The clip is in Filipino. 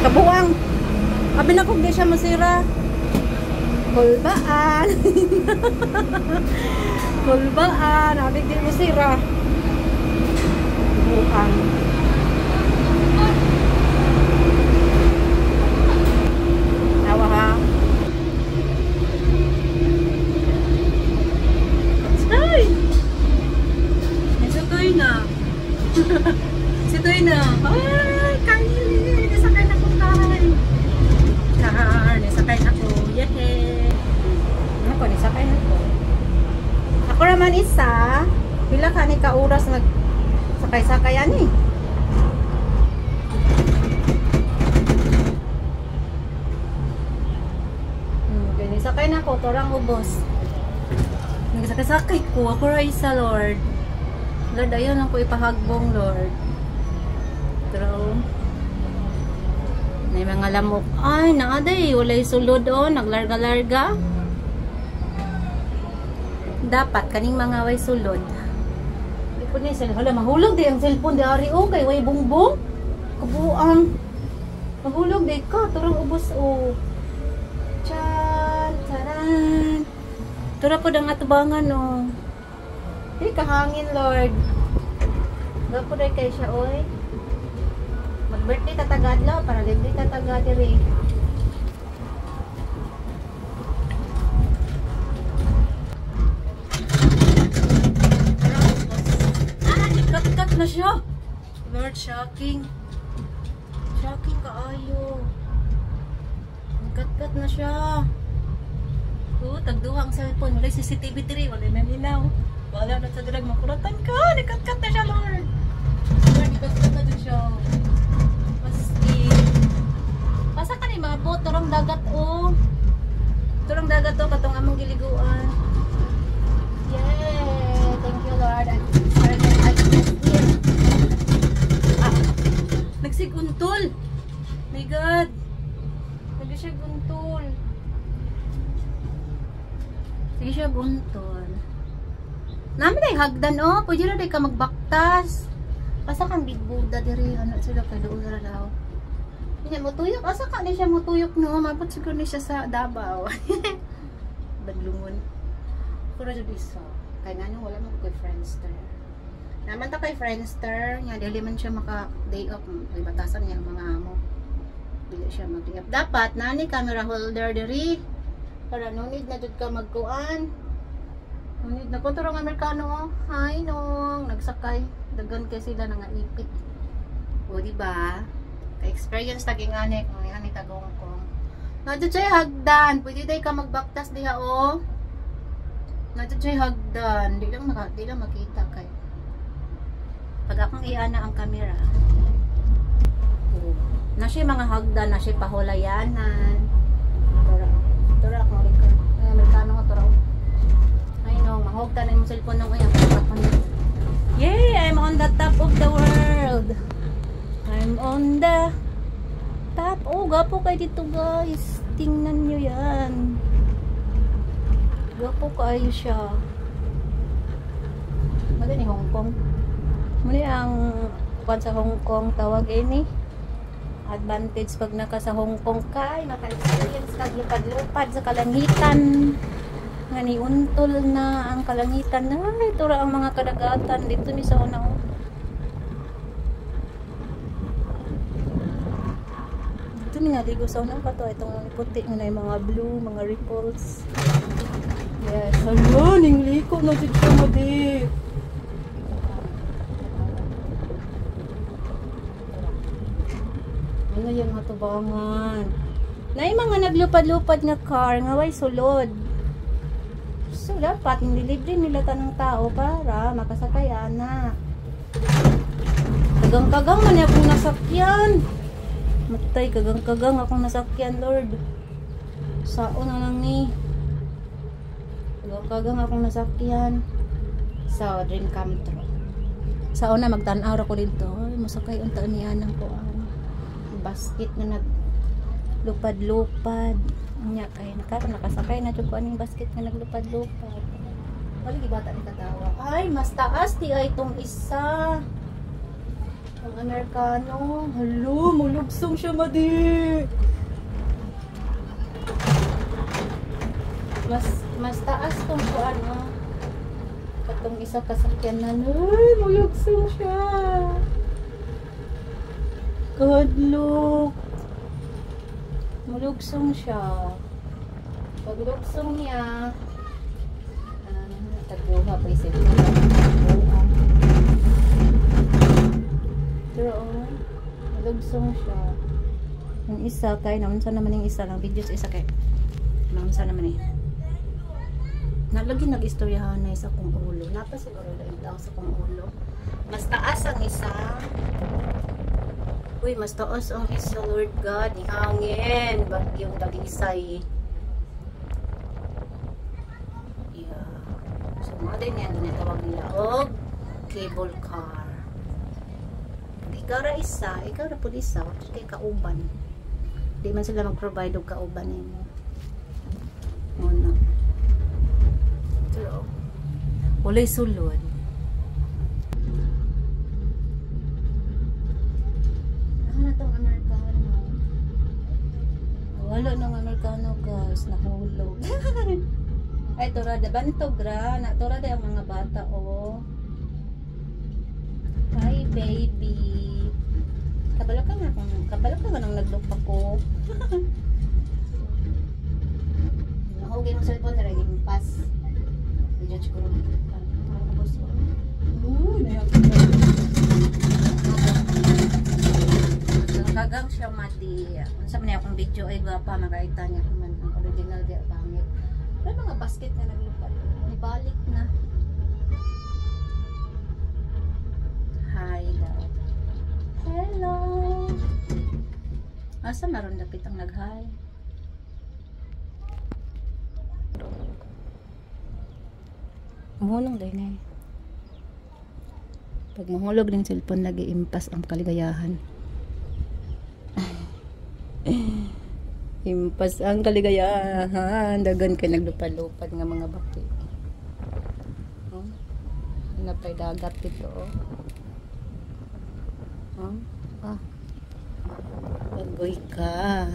Kabuang. Abi na kung di siya masira. Kulbaan. Kulbaan. Abi di masira. Kabuang. Nawa ha. Ay! Ito na. Ito na. Ay! Kain! Nasakay na ko kain. Nisakay na ko. Yehey! Ako, nisakay na ko. Ako naman isa. Pila ka ni ka-oras nagsakay-sakayan eh. Okay, nisakay na ko. Torang ubos. Nagsakay-sakay ko. Ako rin isa, Lord. Lord, ayun lang ko ipahagbong, Lord. Pero, may mga lamok. Ay, naaday. Walay sulod, oh. Naglarga-larga. Dapat, kaning mga way sulod. Hindi po niya cellphone. Hala, mahulog di ang cellphone di ari, oh. Kay way bungbong. Kabuang. Mahulog di ka. Turang ubos, oh. Chan, charan. Tura po dang atubangan, oh. Di kahangin, Lord. Gapo rin kayo siya, oy. Mag-birthday tatagadlaw para libre tatagad rin. Kat-kat na siya. Lord, shocking. Shocking kaayo. Kat-kat na siya. Tagduhang cellphone. Wala CCTV 3. Wala na ninaw. Wala na sa drag. Makuratan ka. Nikat-kat na siya, Lord. Lord, nikat-kat na din siya. Pasa ka ni mabot, turang dagat o. Turang dagat o, katong among giliguan. Yay! Thank you, Lord. Nagsiguntol. My God. Nagsi siya guntol. Sige siya guntol. Namin ay hagdan o. Pwede na ka magbaktas. Pasa kang big Buddha diri. Ano sila kay doon na daw. Hindi mo tuyok. Asa ka na siya mo tuyok no? Mabot siguro na siya sa Davao. Badlungon. Pura dyan isa. Kaya nga nyo wala mo kay Friendster. Naman ta kay Friendster. Nga dili man siya maka day off. May batasan niya mga amo. Dili siya mag-day off. Dapat nani camera holder diri. Para no need na dyan ka magkuan. No need na ko turong Amerikano. Hi nong. Nagsakay. Dagan kay sila nga ipit. O diba? Experience taging ani kung ani tagong ko. Nadto jay hagdan, pwede day ka magbaktas diha o. Nadto jay hagdan, di lang makita kay. Pag akong iana ang camera. Oh. Na siya mga hagdan, na siya pahulayanan. Tora akong record. Ay, Amerikano nga tora. Ay no, mahugtan na yung cellphone nung ayang. Yay! I'm on the top of the world. I'm on the top. Oh, gapo kayo dito guys. Tingnan nyo yan. Gapo kayo siya. Mali ni Hong Kong. Mali ang kung sa Hong Kong tawag ini. Advantage pag naka sa Hong Kong ka. Naka-experience ka lupad-lupad sa kalangitan. Nga ni untol na ang kalangitan. Ay, tura ang mga kadagatan. Dito ni sa unang nga ligo sa unang pato itong puti nga na yung mga blue, mga ripples. Yes, hello, ning liko na dito mo di. Ano yung matubangan? Na yung mga naglupad-lupad nga car nga way sulod. So dapat nililibre nila tanong tao para makasakay ana. Kagang-kagang man akong nasakyan. Matay, kagang-kagang akong nasakyan, Lord. Sao na lang ni. Kagang-kagang akong nasakyan. Sa dream come true. Sao na magtanaw ako dito. Ay, masakay ang taan niya ng kuan. Basket na naglupad-lupad. Nya kay nakasakay na jud ko aning basket nga naglupad-lupad. Wala gi bata ni katawa. Ay, mas taas di ay tong isa. Ang Amerikano. Hello, mulugsong siya, madi. Mas taas tong kuan mo. Katong isa kasakyanan. Ay, mulugsong siya. Good look. Mulugsong siya. Paglugsong niya, tagbuha pa isip ko. Pero mulugsong siya. Yung isa kay naunsa naman yung isa lang videos isa kay naunsa naman eh. Nalagi nag-istoryahan na isa kong ulo. Napa siguro lang daw sa kong ulo. Mas taas ang isa. Uy, mas taas ang isa, Lord God. Ihangin. Bagyong talisay. Yeah. So, mga din yan. Ginatawag nila. O, cable car. Ikaw ra isa. Ikaw ra po isa. Kaya kauban. Di man sila mag-provide og kauban nimo. Ano. Pero, walay sulod. Ano itong Amerikano? Wala ng Amerikano guys. Nahulog. Ay, turada. Ba nito gra? Turada ang mga bata oh. Hi baby. Kabalo ka nga nang naglupa ko. Nahugin mo sa cellphone na rin. Pass. I-judge ko rin. Nakagang siya mati. Unsa man akong video ay gwapa makaita niya man ang original di pangit. Pero mga basket na naglipat. Ibalik na. Hi daw. Hello. Asa maron dapit ang nag-hi? Mahulog din eh. Pag mahulog ng cellphone, lagi impas ang kaligayahan. Impas ang kaligayahan. Dagan kay naglupad-lupad nga mga baki. Oh. Napay dagat dito. Oh. Ah. Agoy ka.